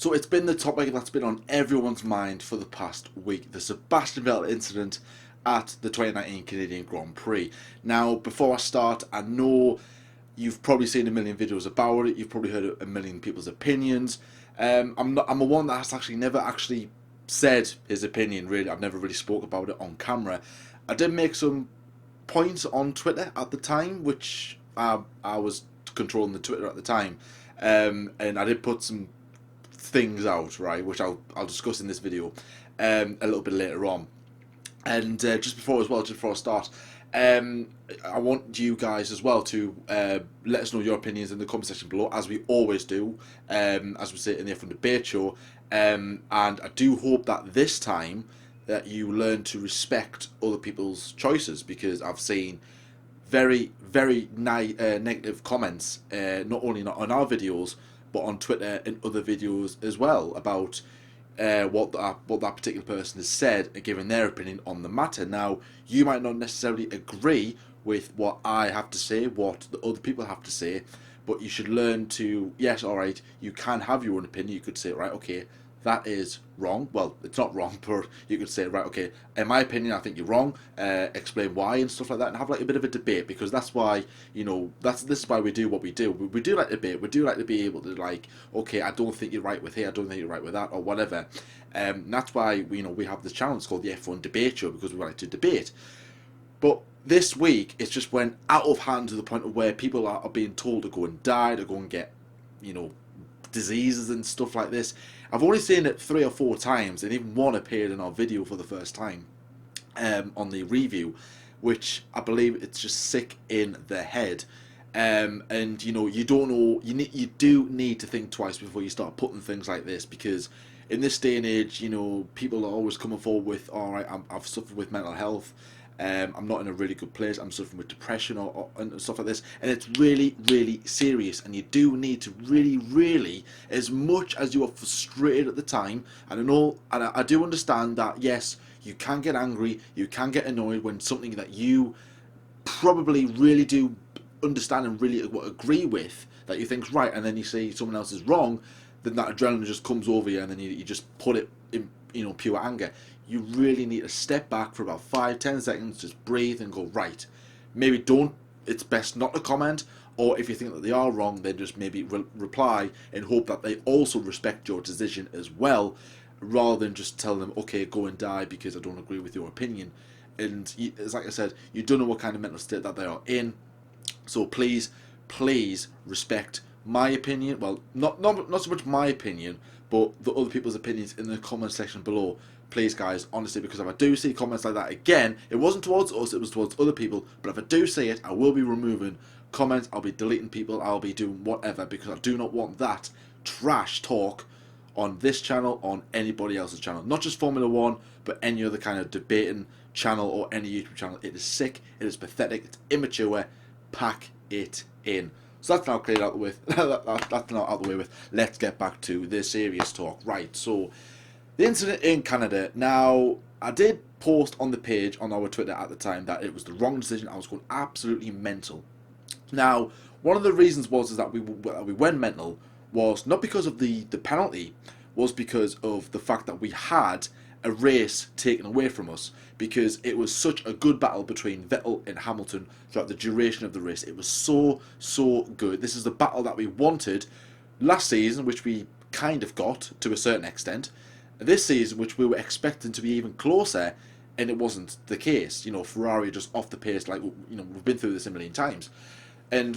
So it's been the topic that's been on everyone's mind for the past week, the Sebastian Vettel incident at the 2019 Canadian Grand Prix. Now, before I start, I know you've probably seen a million videos about it, you've probably heard a million people's opinions. I'm a one that has actually never actually said his opinion, really. I've never really spoke about it on camera. I did make some points on Twitter at the time, which I was controlling the Twitter at the time, and I did put some things out, right, which I'll discuss in this video a little bit later on. And just before I start, I want you guys as well to let us know your opinions in the comment section below, as we always do, as we say in the F1 Debate Show. And I do hope that this time that you learn to respect other people's choices, because I've seen very negative comments, not only not on our videos, but on Twitter and other videos as well, about what that particular person has said and given their opinion on the matter. Now, you might not necessarily agree with what I have to say, what the other people have to say, but you should learn to, yes, all right, you can have your own opinion. You could say, right, okay, that is wrong. Well, it's not wrong, but you could say, right, okay, in my opinion, I think you're wrong. Explain why and stuff like that, and have like a bit of a debate, because that's why, this is why we do what we do. We do like debate. We do like to be able to, like, okay, I don't think you're right with here, I don't think you're right with that, or whatever. That's why we have this channel. It's called the F1 Debate Show, because we like to debate. But this week, it's just went out of hand to the point of where people are being told to go and die, to go and get, diseases and stuff like this. I've only seen it 3 or 4 times, and even one appeared in our video for the first time on the review, which I believe it's just sick in the head. And you don't know, you do need to think twice before you start putting things like this, because in this day and age, people are always coming forward with, all right, I've suffered with mental health. I'm not in a really good place. I'm suffering with depression and stuff like this, and it's really serious. And you do need to really, as much as you are frustrated at the time, and I do understand that, yes, you can get angry, you can get annoyed when something that you probably really do understand and really agree with, that you think's right, and then you see someone else is wrong, then that adrenaline just comes over you, and then you just put it in pure anger. You really need to step back for about 5-10 seconds, just breathe and go, right, maybe don't, it's best not to comment, or if you think that they are wrong, then just maybe reply and hope that they also respect your decision as well, rather than just tell them, okay, go and die because I don't agree with your opinion. And it's like I said, you don't know what kind of mental state that they are in, so please respect my opinion. Well, not so much my opinion, but the other people's opinions in the comment section below. Please, guys, honestly, because if I do see comments like that again, it wasn't towards us, it was towards other people, but if I do see it, I will be removing comments, I'll be deleting people, I'll be doing whatever, because I do not want that trash talk on this channel, on anybody else's channel. Not just Formula 1, but any other kind of debating channel or any YouTube channel. It is sick, it is pathetic, it's immature. Pack it in. So that's now cleared out the way. That's now out the way with. Let's get back to the serious talk. Right, so the incident in Canada. Now, I did post on the page on our Twitter at the time that it was the wrong decision. I was going absolutely mental. Now, one of the reasons is that we went mental was not because of the penalty, was because of the fact that we had a race taken away from us, because it was such a good battle between Vettel and Hamilton throughout the duration of the race. It was so good. This is the battle that we wanted last season, which we kind of got to a certain extent. This season, which we were expecting to be even closer, and it wasn't the case. Ferrari are just off the pace, like, we've been through this a million times. And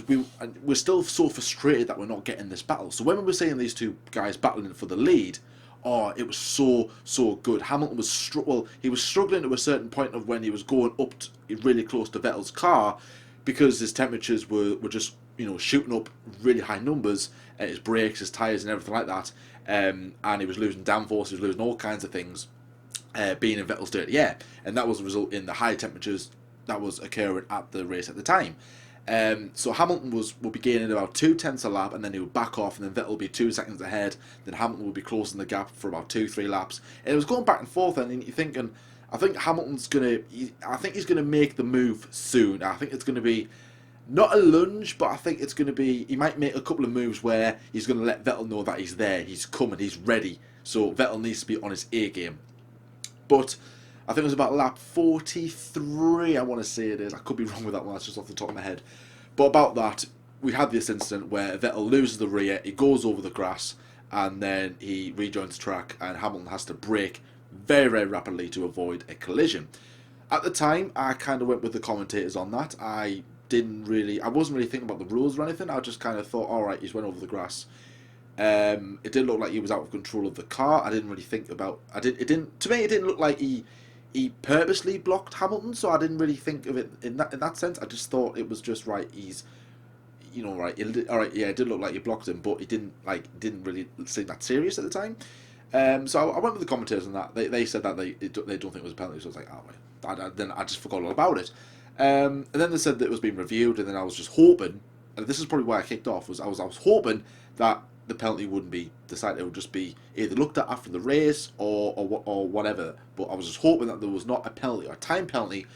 we're still so frustrated that we're not getting this battle. So when we were seeing these two guys battling for the lead, oh, it was so good. Hamilton was he was struggling to a certain point of when he was going up really close to Vettel's car, because his temperatures were just shooting up really high numbers, his brakes, his tyres and everything like that, and he was losing downforce, he was losing all kinds of things, being in Vettel's dirty air, and that was the result in the high temperatures that was occurring at the race at the time. So Hamilton will be gaining about 2/10 a lap, and then he would back off, and then Vettel will be 2 seconds ahead. Then Hamilton will be closing the gap for about 2-3 laps, and it was going back and forth. And you're thinking, I think he's gonna make the move soon. I think it's gonna be Not a lunge, but I think it's going to be. He might make a couple of moves where he's going to let Vettel know that he's there, he's coming, he's ready. So Vettel needs to be on his A game. But I think it was about lap 43, I want to say it is. I could be wrong with that one, that's just off the top of my head. But about that, we had this incident where Vettel loses the rear, he goes over the grass, and then he rejoins the track, and Hamilton has to brake very, very rapidly to avoid a collision. At the time, I kind of went with the commentators on that. I wasn't really thinking about the rules or anything. I just kind of thought, all right, he's went over the grass. It did look like he was out of control of the car. I didn't really think about. To me, it didn't look like he purposely blocked Hamilton. So I didn't really think of it in that sense. I just thought it was just right. He's, right. All right, yeah, it did look like he blocked him, but he didn't really seem that serious at the time. So I went with the commentators on that. They said that they don't think it was a penalty. So I was like, oh, right. Then I just forgot all about it. And then they said that it was being reviewed, and then I was just hoping, and this is probably why I kicked off, I was hoping that the penalty wouldn't be decided. It would just be either looked at after the race or whatever. But I was just hoping that there was not a penalty or a time penalty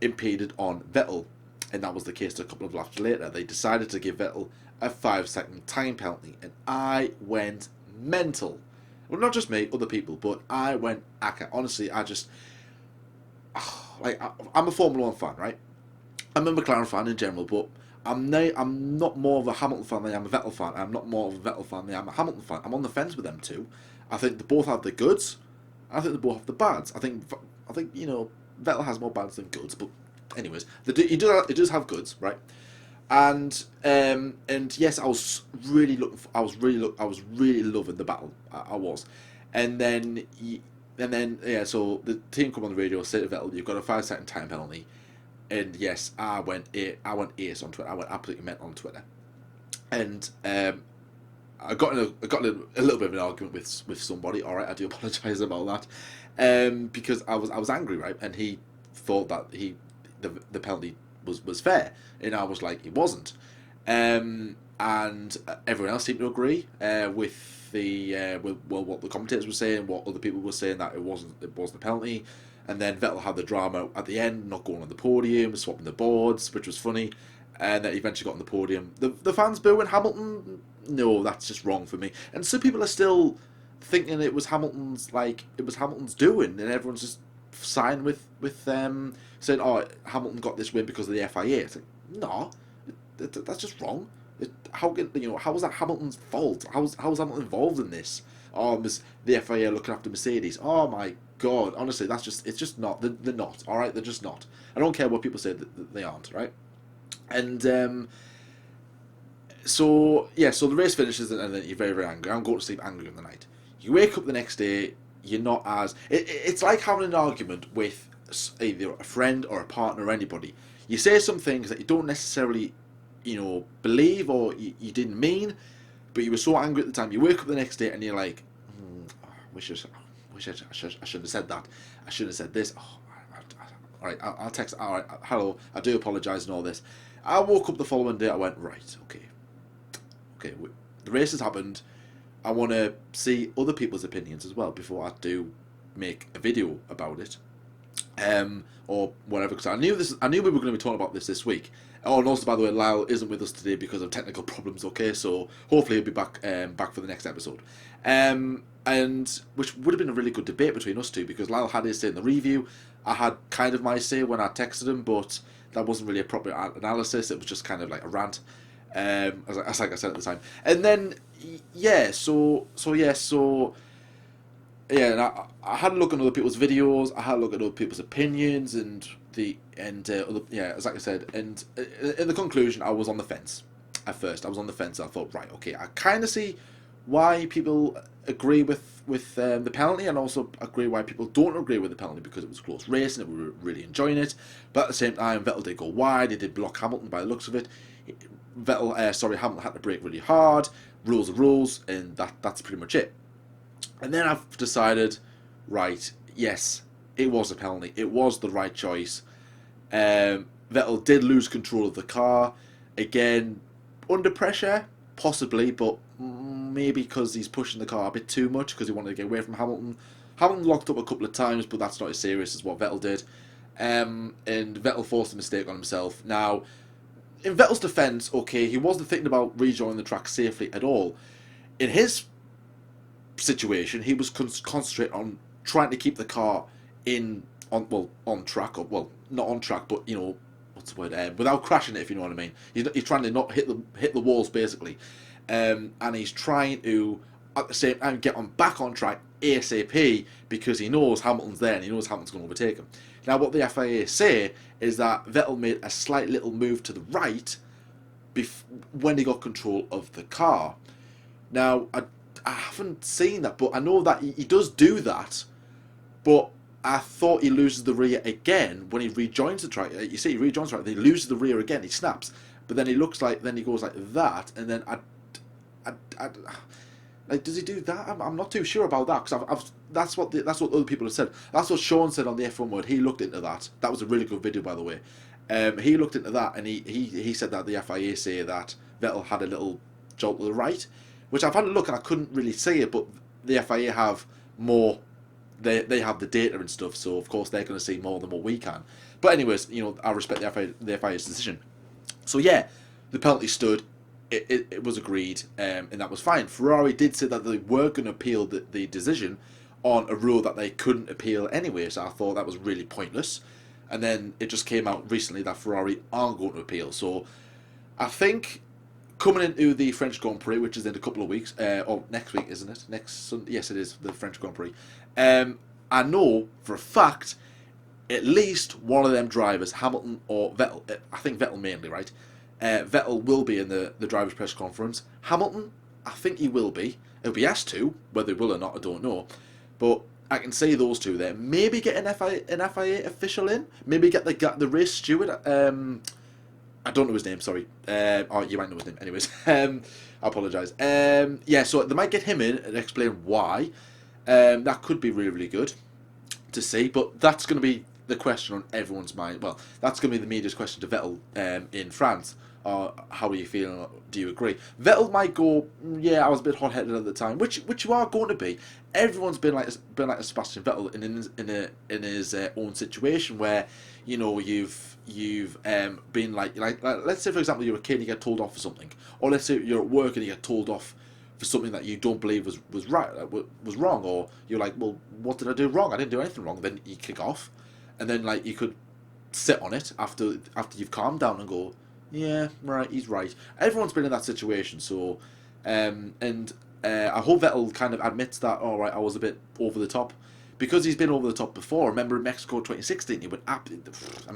impeded on Vettel, and that was the case. A couple of laps later, they decided to give Vettel a 5-second time penalty, and I went mental. Well, not just me, other people, but I went akka. Honestly, I just I'm a Formula One fan, right? I'm a McLaren fan in general, but I'm not more of a Hamilton fan than I am a Vettel fan. I'm not more of a Vettel fan than I am a Hamilton fan. I'm on the fence with them two. I think they both have the goods. I think they both have the bads. I think Vettel has more bads than goods, but anyways, he does have goods, right? And yes, I was really loving the battle. I was, and then yeah. So the team come on the radio, say to Vettel, "You've got a 5-second time penalty." And yes, I went ace on Twitter. I went absolutely mental on Twitter, and I got in a little bit of an argument with somebody. All right, I do apologise about that, because I was angry, right? And he thought that the penalty was fair, and I was like, it wasn't. And everyone else seemed to agree with what the commentators were saying, what other people were saying, that it wasn't a penalty. And then Vettel had the drama at the end, not going on the podium, swapping the boards, which was funny. And then eventually got on the podium. The fans booing Hamilton, no, that's just wrong for me. And some people are still thinking it was Hamilton's doing, and everyone's just siding with saying, oh, Hamilton got this win because of the FIA. It's like, no, that's just wrong. How is that Hamilton's fault? How is Hamilton involved in this? Oh, the FIA looking after Mercedes. Oh my God, honestly, it's just not. They're not. All right, they're just not. I don't care what people say that they aren't. Right, and so the race finishes, and then you're very, very angry. I'm going to sleep angry in the night. You wake up the next day, you're not as. It's like having an argument with either a friend or a partner or anybody. You say some things that you don't necessarily, believe, or you didn't mean, but you were so angry at the time. You wake up the next day and you're like, I shouldn't have said that. I shouldn't have said this. Oh, all right, I'll text. All right, hello. I do apologise and all this. I woke up the following day. I went, right, okay. The race has happened. I want to see other people's opinions as well before I do make a video about it, or whatever. Because I knew we were going to be talking about this week. Oh, and also, by the way, Lyle isn't with us today because of technical problems. Okay, so hopefully he'll be back for the next episode. And which would have been a really good debate between us two, because Lyle had his say in the review. I had kind of my say when I texted him, but that wasn't really a proper analysis. It was just kind of like a rant, as like I said at the time. And then and I had a look at other people's videos. I had a look at other people's opinions, as like I said, and in the conclusion, I was on the fence. At first, I was on the fence. I thought, right, okay, I kind of see why people agree with the penalty, and also agree why people don't agree with the penalty, because it was a close race and we were really enjoying it. But at the same time, Vettel did go wide. He did block Hamilton by the looks of it. Hamilton had to brake really hard. Rules are rules, and that's pretty much it. And then I've decided, right, yes, it was a penalty. It was the right choice. Vettel did lose control of the car. Again, under pressure, possibly, but maybe because he's pushing the car a bit too much because he wanted to get away from Hamilton. Hamilton locked up a couple of times, but that's not as serious as what Vettel did. And Vettel forced a mistake on himself. Now, in Vettel's defence, okay, he wasn't thinking about rejoining the track safely at all. In his situation, he was concentrating on trying to keep the car on track, or well, not on track, but what's the word, without crashing it, if you know what I mean. He's trying to not hit the walls basically, and he's trying to at the same time get on back on track ASAP because he knows Hamilton's there and he knows Hamilton's going to overtake him. Now, what the FIA say is that Vettel made a slight little move to the right when he got control of the car. Now, I haven't seen that, but I know that he does do that, but I thought he loses the rear again when he rejoins the track. You see, he rejoins the track, he loses the rear again, he snaps, but then he goes like that, and then like, does he do that? I'm not too sure about that because that's what other people have said. That's what Sean said on the F1 Word. He looked into that. That was a really good video, by the way. He looked into that and he said that the FIA say that Vettel had a little jolt to the right, which I've had a look and I couldn't really see it, but the FIA have more. They have the data and stuff, so of course they're going to see more than what we can. But anyways, I respect the FIA's decision. So yeah, the penalty stood. It was agreed, and that was fine. Ferrari did say that they were going to appeal the decision on a rule that they couldn't appeal anyway, so I thought that was really pointless. And then it just came out recently that Ferrari aren't going to appeal. So I think coming into the French Grand Prix, which is in a couple of weeks, or next week, isn't it? Next Sunday, yes, it is, the French Grand Prix. I know for a fact at least one of them drivers, Hamilton or Vettel, I think Vettel mainly, right? Vettel will be in the drivers' press conference. Hamilton, I think he will be. He'll be asked to. Whether he will or not, I don't know. But I can see those two there. Maybe get an FIA official in. Maybe get the race steward. I don't know his name. Sorry. Oh, you might know his name. Anyways, I apologise. Yeah, so they might get him in and explain why. That could be really, really good to see. But that's going to be the question on everyone's mind. Well, that's going to be the media's question to Vettel in France. How are you feeling? Do you agree? Vettel might go, yeah, I was a bit hot-headed at the time, which you are going to be. Everyone's been like a Sebastian Vettel in his own situation where you've been like let's say for example you're a kid and you get told off for something, or let's say you're at work and you get told off for something that you don't believe was right, was wrong, or you're like, well, what did I do wrong? I didn't do anything wrong. Then you kick off, and then like you could sit on it after you've calmed down and go, yeah, right, he's right. Everyone's been in that situation, so I hope Vettel kind of admits that, all right, I was a bit over the top, because he's been over the top before. Remember in Mexico 2016, he went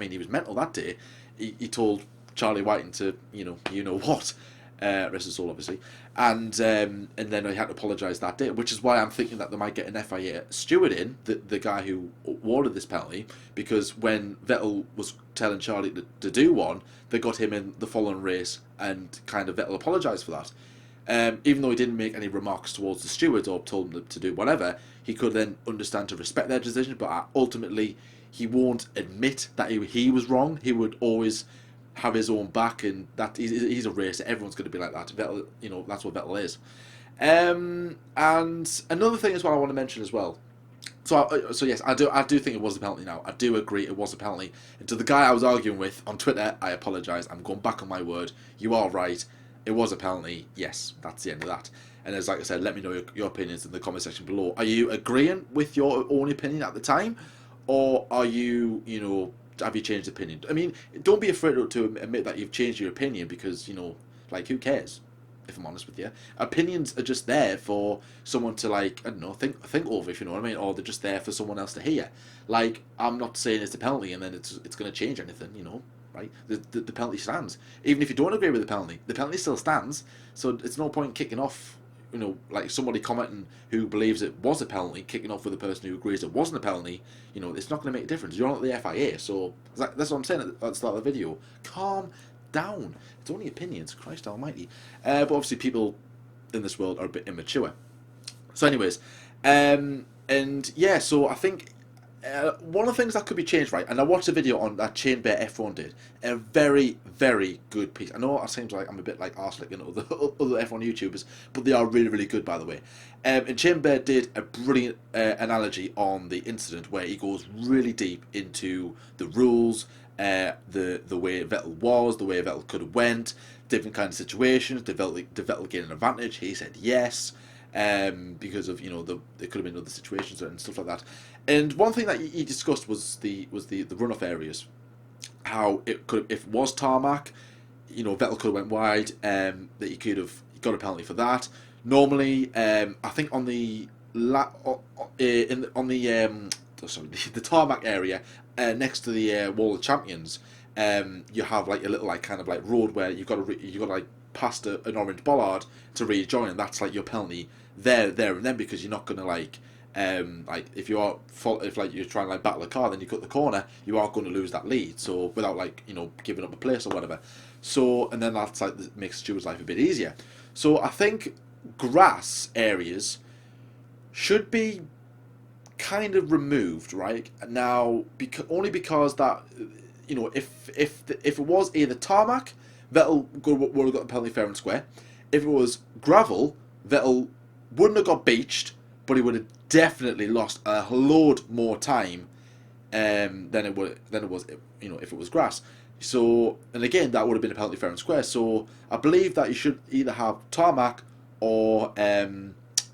he was mental that day. He told Charlie Whiting to, what, rest his soul, obviously, and then he had to apologise that day, which is why I'm thinking that they might get an FIA steward in, the guy who awarded this penalty, because when Vettel was telling Charlie to do one, they got him in the following race, and kind of Vettel apologised for that. Even though he didn't make any remarks towards the stewards or told them to do whatever, he could then understand to respect their decision, but ultimately he won't admit that he was wrong. He would always have his own back, and that he's a racer. Everyone's going to be like that. Vettel, that's what Vettel is. And another thing as well I want to mention as well. So yes, I do think it was a penalty now. I do agree it was a penalty. And to the guy I was arguing with on Twitter, I apologise. I'm going back on my word. You are right. It was a penalty. Yes, that's the end of that. And as like I said, let me know your opinions in the comment section below. Are you agreeing with your own opinion at the time, or are you, have you changed opinion? I mean, don't be afraid to admit that you've changed your opinion, because who cares? If I'm honest with you, opinions are just there for someone to think over, if you know what I mean, or they're just there for someone else to hear. Like, I'm not saying it's a penalty and then it's going to change anything, right? The penalty stands. Even if you don't agree with the penalty still stands. So it's no point kicking off, like somebody commenting who believes it was a penalty, kicking off with a person who agrees it wasn't a penalty. It's not going to make a difference. You're not the FIA, so that's what I'm saying at the start of the video. Calm down. It's only opinions, Christ almighty. But obviously people in this world are a bit immature. So anyways, and yeah, so I think one of the things that could be changed, right, and I watched a video on that Chain Bear F1 did, a very, very good piece. I know it seems like I'm a bit like arse licking other F1 YouTubers, but they are really, really good, by the way. And Chain Bear did a brilliant analogy on the incident where he goes really deep into the rules the way Vettel was, the way Vettel could have went, different kind of situations. Did Vettel gain an advantage? He said yes, because of there could have been other situations and stuff like that. And one thing that he discussed was the runoff areas, how it could, if it was tarmac, Vettel could have went wide, that he could have got a penalty for that. Normally, I think on the the tarmac area next to the Wall of Champions, you have like a little like kind of like road where you've got to like past an orange bollard to rejoin, and that's like your penalty there and then, because you're not going to like if like you're trying to like battle a car, then you cut the corner, you are going to lose that lead. So without like giving up a place or whatever. So and then that's like makes Stewart's life a bit easier. So I think grass areas should be kind of removed right now, only because that if it was either tarmac, Vettel would have got the penalty fair and square. If it was gravel, Vettel wouldn't have got beached, but he would have definitely lost a load more time than it was if it was grass. So, and again, that would have been a penalty fair and square. So I believe that you should either have tarmac or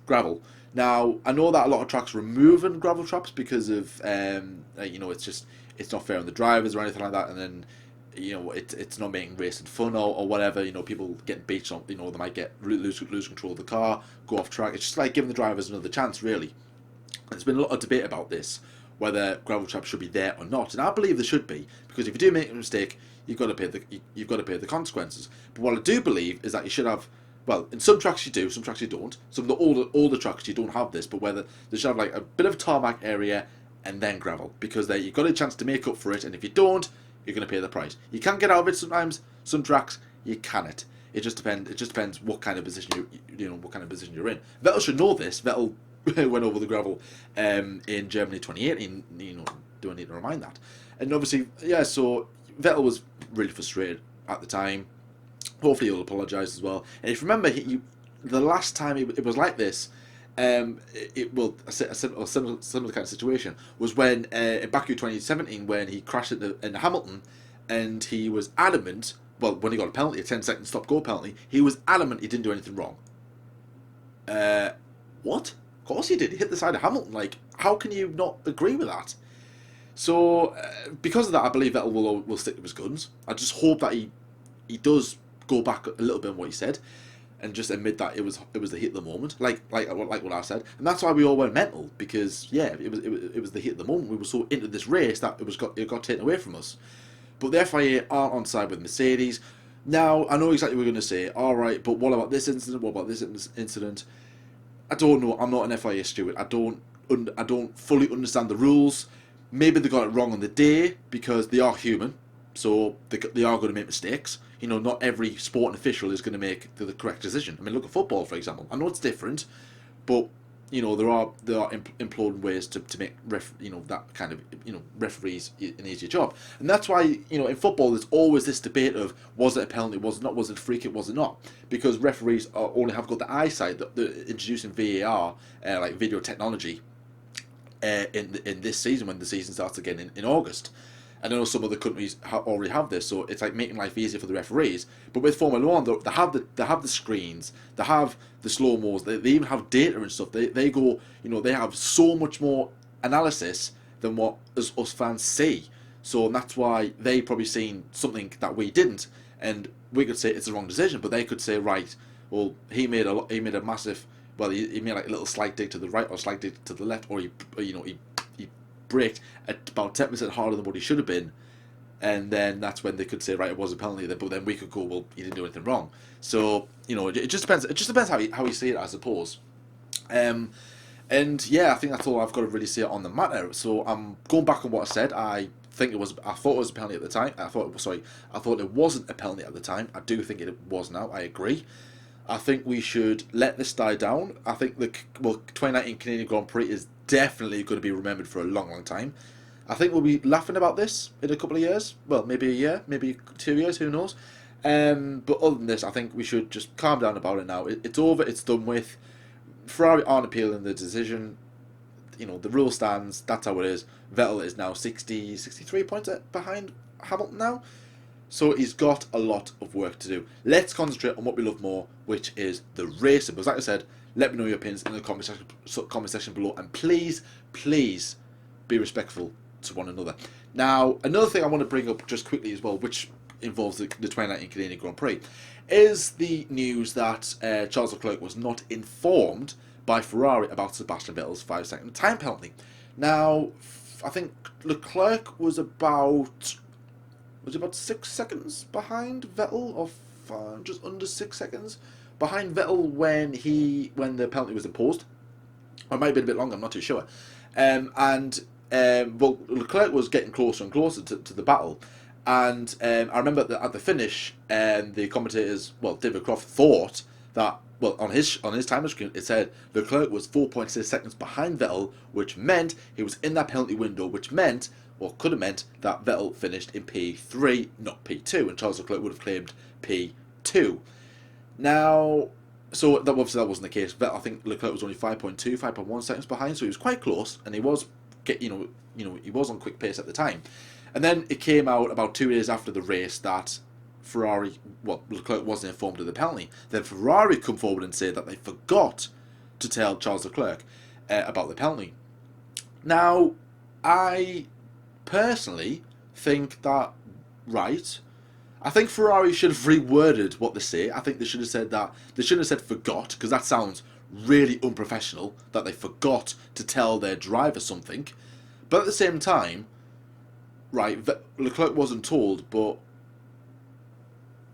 gravel. Now I know that a lot of tracks are removing gravel traps because of it's not fair on the drivers or anything like that, and then it's not making racing fun or whatever. People getting beached on, they might lose control of the car, go off track. It's just like giving the drivers another chance, really. There's been a lot of debate about this, whether gravel traps should be there or not, and I believe they should be, because if you do make a mistake, you've got to pay the consequences. But what I do believe is that you should have, well, in some tracks you do, some tracks you don't. Some of the older tracks you don't have this, but whether they should have like a bit of a tarmac area and then gravel, because there you've got a chance to make up for it, and if you don't, you're going to pay the price. You can get out of it sometimes. Some tracks you cannot. It just depends what kind of position what kind of position you're in. Vettel should know this. Vettel went over the gravel in Germany 2018. Do I need to remind that? And obviously, yeah. So Vettel was really frustrated at the time. Hopefully, he'll apologise as well. And if you remember, the last time it was like this, a similar kind of situation was when in Baku 2017, when he crashed in Hamilton, and he was adamant. Well, when he got a penalty, a 10-second stop-go penalty, he was adamant he didn't do anything wrong. What? Of course he did. He hit the side of Hamilton. Like, how can you not agree with that? So, because of that, I believe Vettel will stick to his guns. I just hope that he does go back a little bit on what he said, and just admit that it was the heat of the moment, like what I said, and that's why we all went mental, because yeah, it was the heat of the moment. We were so into this race that it got taken away from us. But the FIA aren't on side with Mercedes. Now I know exactly what you're going to say. All right, but what about this incident? What about this incident? I don't know. I'm not an FIA steward. I don't fully understand the rules. Maybe they got it wrong on the day, because they are human, so they are going to make mistakes. Not every sporting official is going to make the correct decision. I mean, look at football, for example. I know it's different, but there are employed ways to make that kind of referees an easier job. And that's why in football there's always this debate of, was it a penalty, was it not, was it a free kick, was it not? Because referees only have got the eyesight that they're introducing VAR, like video technology, in this season, when the season starts again in August. I know some other countries already have this, so it's like making life easier for the referees. But with Formula One, they have the screens, they have the slow mos, they even have data and stuff. They go, they have so much more analysis than what us fans see. So that's why they probably seen something that we didn't, and we could say it's the wrong decision, but they could say, right, well, he made a massive, well, he made like a little slight dig to the right or slight dig to the left, or he braked at about 10% harder than what he should have been, and then that's when they could say, right, it was a penalty. But then we could go, well, he didn't do anything wrong. So it just depends. It just depends how you see it, I suppose. And yeah, I think that's all I've got to really say on the matter. So I'm going back on what I said. I thought it was a penalty at the time. I thought it wasn't a penalty at the time. I do think it was now. I agree. I think we should let this die down. I think 2019 Canadian Grand Prix is definitely going to be remembered for a long, long time. I think we'll be laughing about this in a couple of years. Well, maybe a year, maybe 2 years, who knows? But other than this, I think we should just calm down about it now. It's over, it's done with. Ferrari aren't appealing the decision. The rule stands, that's how it is. Vettel is now 63 points behind Hamilton now. So he's got a lot of work to do. Let's concentrate on what we love more, which is the racing. Because like I said, let me know your opinions in the comment section below. And please, please be respectful to one another. Now, another thing I want to bring up just quickly as well, which involves the 2019 Canadian Grand Prix, is the news that Charles Leclerc was not informed by Ferrari about Sebastian Vettel's 5-second time penalty. Now, I think Leclerc was about 6 seconds behind Vettel, or just under 6 seconds behind Vettel when the penalty was imposed. Or it might have been a bit longer, I'm not too sure. Well, Leclerc was getting closer and closer to the battle. And I remember that at the finish, the commentators, well, David Croft thought that, well, on his timer screen, it said Leclerc was 4.6 seconds behind Vettel, which meant he was in that penalty window, which meant, or could have meant, that Vettel finished in P3, not P2, and Charles Leclerc would have claimed P2. Now, so that obviously that wasn't the case. I think Leclerc was only 5.1 seconds behind, so he was quite close, and he was, he was on quick pace at the time. And then it came out about 2 days after the race that Leclerc wasn't informed of the penalty. Then Ferrari come forward and say that they forgot to tell Charles Leclerc about the penalty. Now, I personally think that, I think Ferrari should have reworded what they say. I think they should have said that, they shouldn't have said forgot, because that sounds really unprofessional, that they forgot to tell their driver something. But at the same time, Leclerc wasn't told, but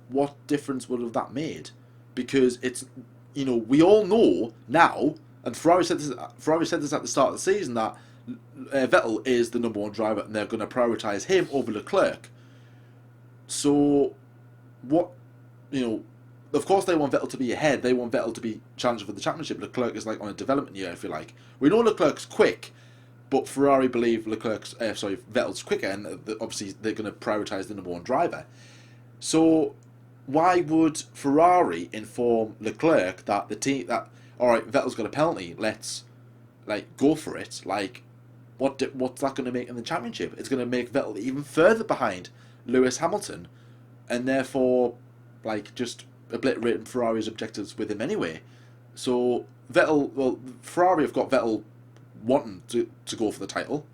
what difference would have that made? Because it's, we all know now, and Ferrari said this at the start of the season, that Vettel is the number one driver and they're going to prioritise him over Leclerc. So, of course they want Vettel to be ahead, they want Vettel to be challenging for the championship. Leclerc is like on a development year, if you like. We know Leclerc's quick, but Ferrari believe Vettel's quicker, and obviously they're going to prioritise the number one driver. So why would Ferrari inform Leclerc that alright, Vettel's got a penalty, let's go for it? What's that going to make in the championship? It's going to make Vettel even further behind Lewis Hamilton, and therefore just obliterating Ferrari's objectives with him anyway. So Ferrari have got Vettel wanting to go for the title.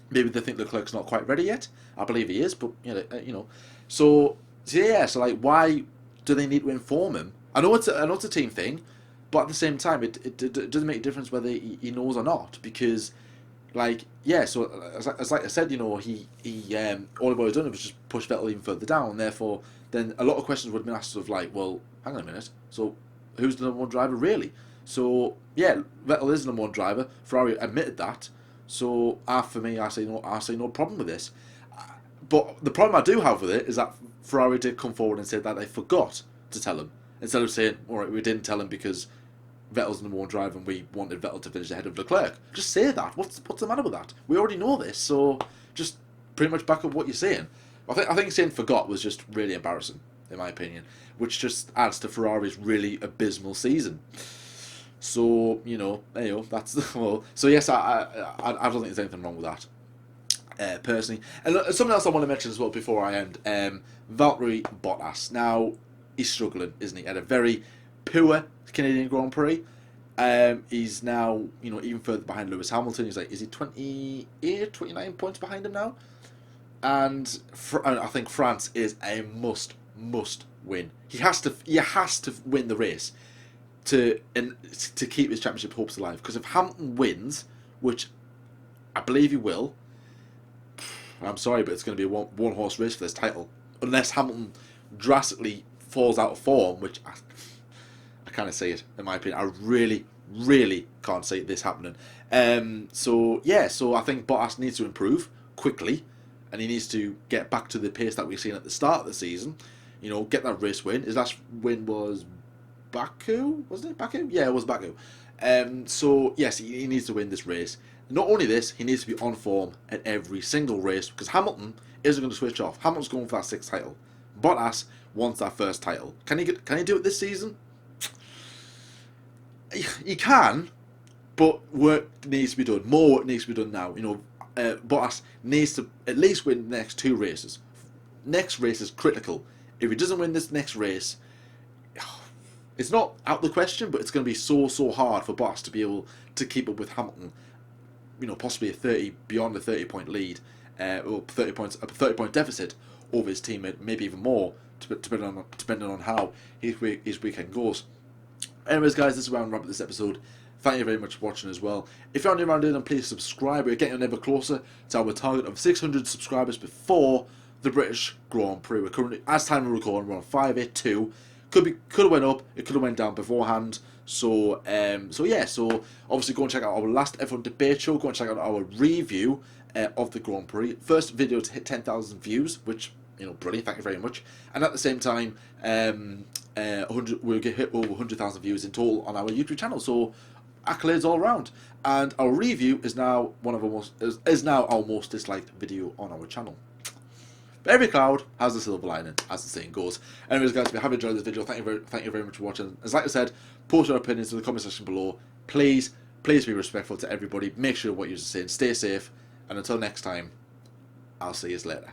Maybe they think Leclerc's not quite ready yet. I believe he is, but So why do they need to inform him? I know it's a team thing, but at the same time, it doesn't make a difference whether he knows or not, because so as I said, he all he was done was just push Vettel even further down, and therefore then a lot of questions would have been asked of well, hang on a minute, so who's the number one driver really? So yeah, Vettel is the number one driver. Ferrari admitted that. So for me, I say no problem with this. But the problem I do have with it is that Ferrari did come forward and said that they forgot to tell him, instead of saying, all right, we didn't tell him because Vettel's the number one driver and we wanted Vettel to finish ahead of Leclerc. Just say that. What's the matter with that? We already know this, so just pretty much back up what you're saying. I think saying forgot was just really embarrassing, in my opinion, which just adds to Ferrari's really abysmal season. So, there you go, that's, well, so yes, I don't think there's anything wrong with that, personally. And something else I want to mention as well before I end, Valtteri Bottas. Now, he's struggling, isn't he? Had a very poor Canadian Grand Prix. He's now, even further behind Lewis Hamilton. He's is he 28, 29 points behind him now? And I think France is a must win. He has to win the race to keep his championship hopes alive. Because if Hamilton wins, which I believe he will, I'm sorry, but it's going to be a one horse race for this title, unless Hamilton drastically falls out of form, which I kind of see it, in my opinion. I really can't see this happening. So I think Bottas needs to improve quickly, and he needs to get back to the pace that we've seen at the start of the season. Get that race win. His last win was Baku, wasn't it? Baku? Yeah, it was Baku. So yes, he needs to win this race. Not only this, he needs to be on form at every single race, because Hamilton isn't going to switch off. Hamilton's going for that 6th title. Bottas wants that 1st title. Can he do it this season? He can, but work needs to be done. More work needs to be done now. Bottas needs to at least win the next 2 races. next race is critical. If he doesn't win this next race, it's not out of the question, but it's going to be so hard for Bottas to be able to keep up with Hamilton. Possibly beyond a 30-point lead, or 30-point deficit over his teammate, maybe even more, depending on how his weekend goes. Anyways, guys, this is where I'm wrapping this episode. Thank you very much for watching as well. If you're new around here, then please subscribe. We're getting ever closer to our target of 600 subscribers before the British Grand Prix. We're currently, as time of recording, we're on 582. Could have went up, it could have went down beforehand. So obviously go and check out our last F1 debate show. Go and check out our review of the Grand Prix. First video to hit 10,000 views, which, brilliant. Thank you very much. And at the same time, we'll get hit over 100,000 views in total on our YouTube channel. So accolades all around. And our review is now our most disliked video on our channel. But every cloud has a silver lining, as the saying goes. Anyways, guys, if you have enjoyed this video, thank you very much for watching. As like I said, post your opinions in the comment section below. Please be respectful to everybody. Make sure what you're saying. Stay safe. And until next time, I'll see you later.